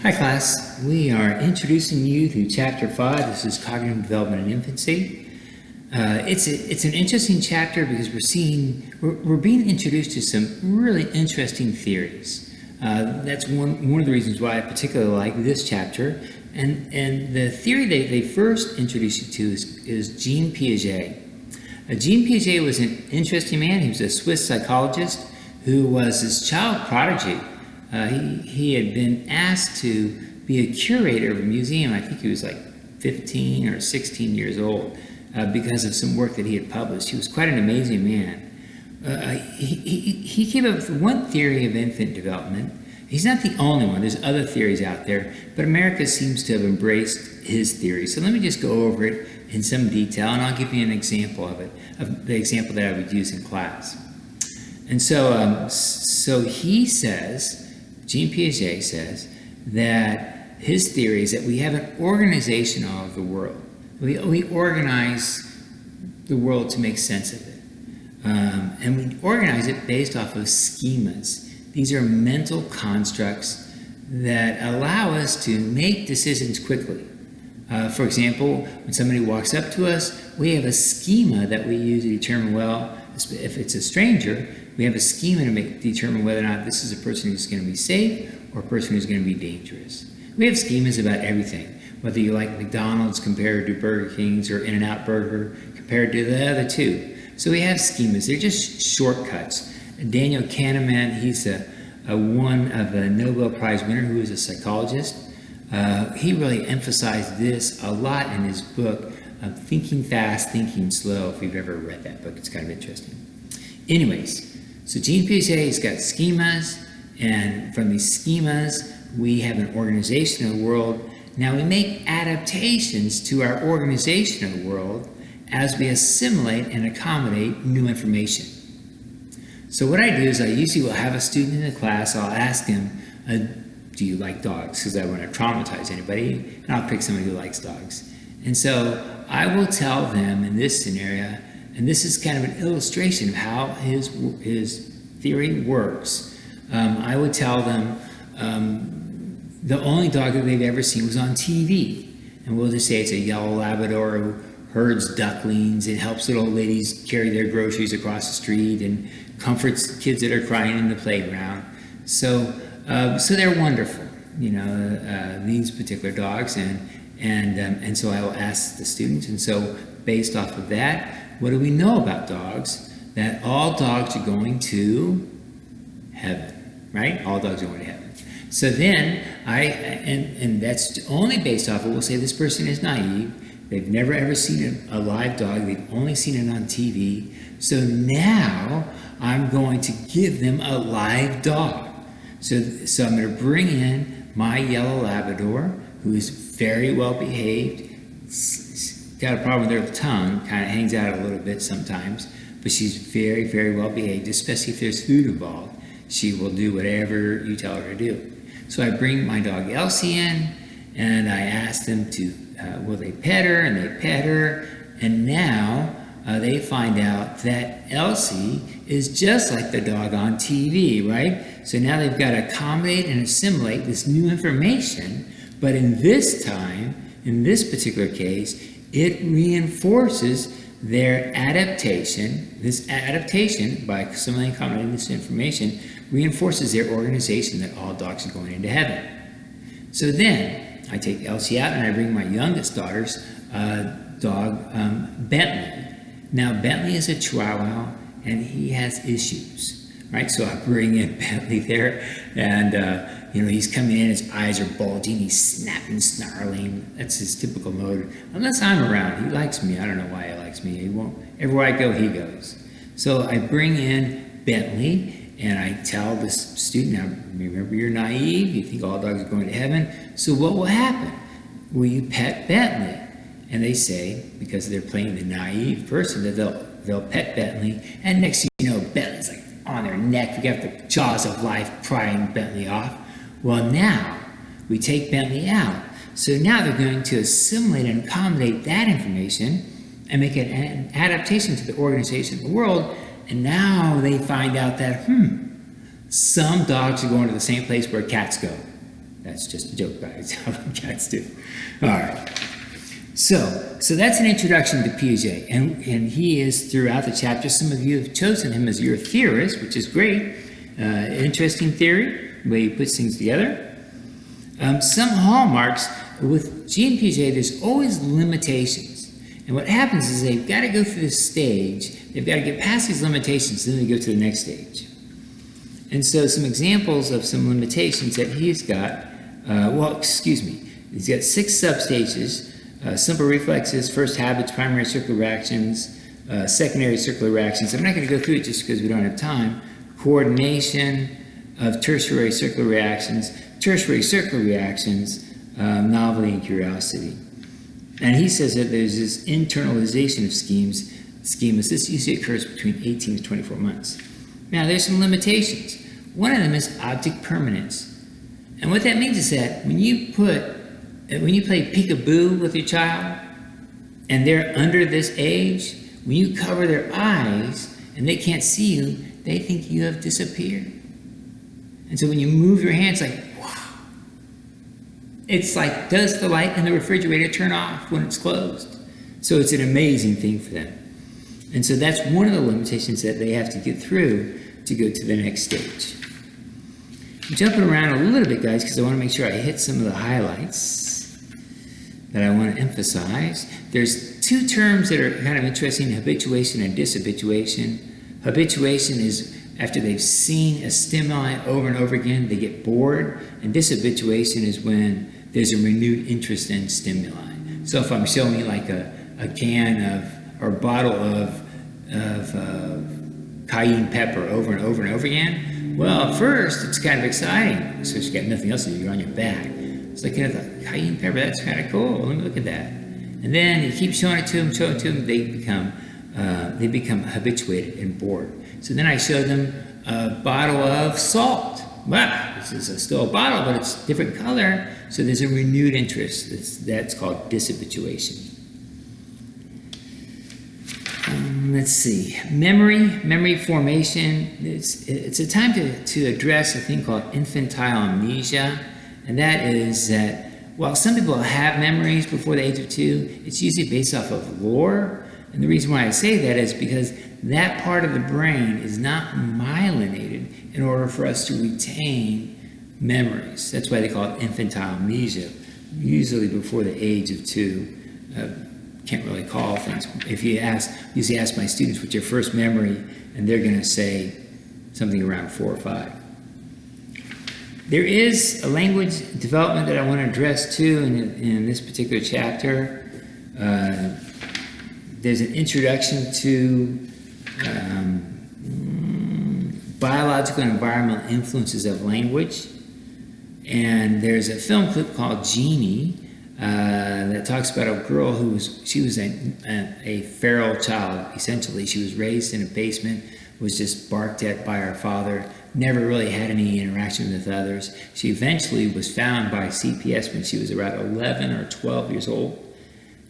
Hi class, we are introducing you to chapter 5. This is cognitive development in infancy. It's an interesting chapter because we're being introduced to some really interesting theories. That's one of the reasons why I particularly like this chapter. And the theory they first introduced you to is Jean Piaget. Jean Piaget was an interesting man. He was a Swiss psychologist who was this child prodigy. He had been asked to be a curator of a museum. I think he was like 15 or 16 years old because of some work that he had published. He was quite an amazing man. He came up with one theory of infant development. He's not the only one. There's other theories out there, but America seems to have embraced his theory. So let me just go over it in some detail, and I'll give you an example of it, of the example that I would use in class. And so he says, Jean Piaget says, that his theory is that we have an organization of the world. We organize the world to make sense of it. And we organize it based off of schemas. These are mental constructs that allow us to make decisions quickly. For example, when somebody walks up to us, we have a schema that we use to determine, well, if it's a stranger, we have a schema to determine whether or not this is a person who's going to be safe or a person who's going to be dangerous. We have schemas about everything, whether you like McDonald's compared to Burger King's or In-N-Out Burger compared to the other two. So we have schemas. They're just shortcuts. Daniel Kahneman, he's one of the Nobel Prize winner who is a psychologist. He really emphasized this a lot in his book, Thinking Fast, Thinking Slow. If you've ever read that book, it's kind of interesting. Anyways, so Jean Piaget's got schemas, and from these schemas, we have an organization of the world. Now we make adaptations to our organization of the world as we assimilate and accommodate new information. So what I do is I usually will have a student in the class, I'll ask him, do you like dogs? Because I want to traumatize anybody, and I'll pick somebody who likes dogs. And so I will tell them in this scenario, and this is kind of an illustration of how his theory works. I would tell them the only dog that they've ever seen was on TV. And we'll just say it's a yellow Labrador who herds ducklings and helps little ladies carry their groceries across the street and comforts kids that are crying in the playground. So they're wonderful, these particular dogs. And so I will ask the students, and so based off of that, what do we know about dogs? That all dogs are going to heaven, right? All dogs are going to heaven. So then and that's only based off of, we'll say this person is naive. They've never ever seen a live dog. They've only seen it on TV. So now I'm going to give them a live dog. So I'm going to bring in my yellow Labrador, who is very well behaved. Got a problem with her tongue, kind of hangs out a little bit sometimes, but she's very, very well behaved, especially if there's food involved. She will do whatever you tell her to do. So I bring my dog Elsie in, and I ask them to, will they pet her? And they pet her, and now they find out that Elsie is just like the dog on TV, right? So now they've got to accommodate and assimilate this new information, but in this particular case, it reinforces their adaptation. This adaptation, by assimilating and accommodating this information, reinforces their organization that all dogs are going into heaven. So then, I take Elsie out and I bring my youngest daughter's dog, Bentley. Now, Bentley is a Chihuahua and he has issues, right? So I bring in Bentley there, and he's coming in, his eyes are bulging, he's snapping, snarling. That's his typical mode. Unless I'm around, he likes me. I don't know why he likes me. He won't. Everywhere I go, he goes. So I bring in Bentley, and I tell this student, now remember, you're naive. You think all dogs are going to heaven. So what will happen? Will you pet Bentley? And they say, because they're playing the naive person, that they'll pet Bentley, and next thing you know, Bentley's like on their neck. We got the jaws of life prying Bentley off. Well, now we take Bentley out. So now they're going to assimilate and accommodate that information and make it an adaptation to the organization of the world. And now they find out that, some dogs are going to the same place where cats go. That's just a joke, guys. How cats do. All right. So that's an introduction to Piaget, and he is throughout the chapter. Some of you have chosen him as your theorist, which is great. Interesting theory, the way he puts things together. Some hallmarks with Jean Piaget, there's always limitations. And what happens is they've got to go through this stage, they've got to get past these limitations, then they go to the next stage. And so some examples of some limitations that he's got, he's got 6 substages, simple reflexes, first habits, primary circular reactions, secondary circular reactions. I'm not going to go through it just because we don't have time. Coordination of tertiary circular reactions, novelty and curiosity. And he says that there's this internalization of schemas. This usually occurs between 18 to 24 months. Now, there's some limitations. One of them is object permanence. And what that means is that when you play peekaboo with your child, and they're under this age, when you cover their eyes and they can't see you, they think you have disappeared. And so when you move your hands, like, wow. It's like, does the light in the refrigerator turn off when it's closed? So it's an amazing thing for them. And so that's one of the limitations that they have to get through to go to the next stage. I'm jumping around a little bit, guys, because I want to make sure I hit some of the highlights that I want to emphasize. There's 2 terms that are kind of interesting, habituation and dishabituation. Habituation is after they've seen a stimuli over and over again, they get bored. And dishabituation is when there's a renewed interest in stimuli. So if I'm showing you like a can of, or a bottle of cayenne pepper over and over and over again, well, at first it's kind of exciting. So you got nothing else to do, you're on your back. It's like, you know, the cayenne pepper, that's kind of cool. Let me look at that. And then you keep showing it to them, they become habituated and bored. So then I show them a bottle of salt. Wow, this is still a bottle, but it's a different color. So there's a renewed interest. That's called dishabituation. Let's see, memory formation. It's a time to address a thing called infantile amnesia, and that is that while some people have memories before the age of 2, it's usually based off of lore. And the reason why I say that is because that part of the brain is not myelinated in order for us to retain memories. That's why they call it infantile amnesia, usually before the age of 2. Can't really call things. If you usually ask my students what's your first memory, and they're going to say something around 4 or 5. There is a language development that I want to address too in this particular chapter. There's an introduction to biological and environmental influences of language, and there's a film clip called Jeannie that talks about a girl who was a feral child. Essentially, she was raised in a basement, was just barked at by her father, never really had any interaction with others. She eventually was found by CPS when she was around 11 or 12 years old,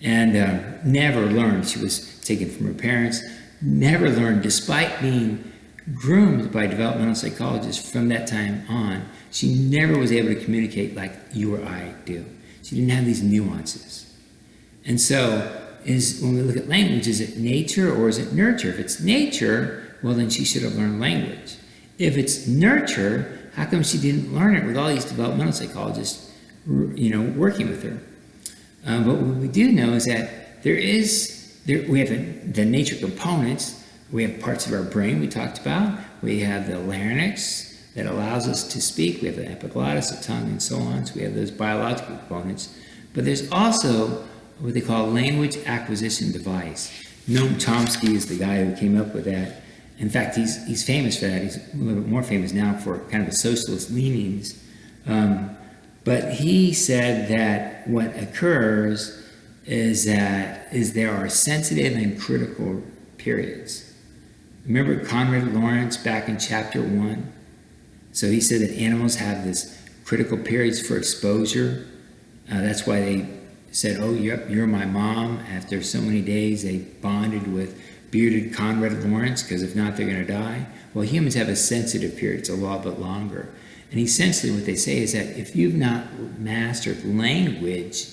and never learned. She was taken from her parents, never learned, despite being groomed by developmental psychologists from that time on. She never was able to communicate like you or I do. She didn't have these nuances. And so when we look at language, is it nature or is it nurture? If it's nature, well, then she should have learned language. If it's nurture, how come she didn't learn it with all these developmental psychologists, working with her? But what we do know is that we have the nature components. We have parts of our brain we talked about. We have the larynx that allows us to speak. We have the epiglottis, the tongue, and so on. So we have those biological components. But there's also what they call language acquisition device. Noam Chomsky is the guy who came up with that. In fact, he's famous for that. He's a little bit more famous now for kind of a socialist leanings. But he said that what occurs is there are sensitive and critical periods. Remember Conrad Lawrence back in chapter 1? So he said that animals have this critical periods for exposure. That's why they said, oh, you're my mom. After so many days, they bonded with bearded Conrad Lawrence, because if not, they're going to die. Well, humans have a sensitive period. It's a little bit longer. And essentially what they say is that if you've not mastered language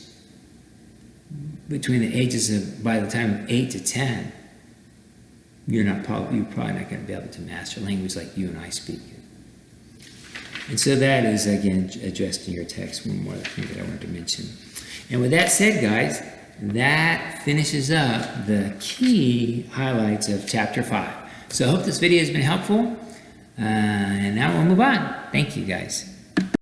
between the ages of, by the time of 8 to 10, you're probably not going to be able to master language like you and I speak it. And so that is, again, addressed in your text. One more thing that I wanted to mention. And with that said, guys, that finishes up the key highlights of chapter 5. So I hope this video has been helpful. And now we'll move on. Thank you, guys.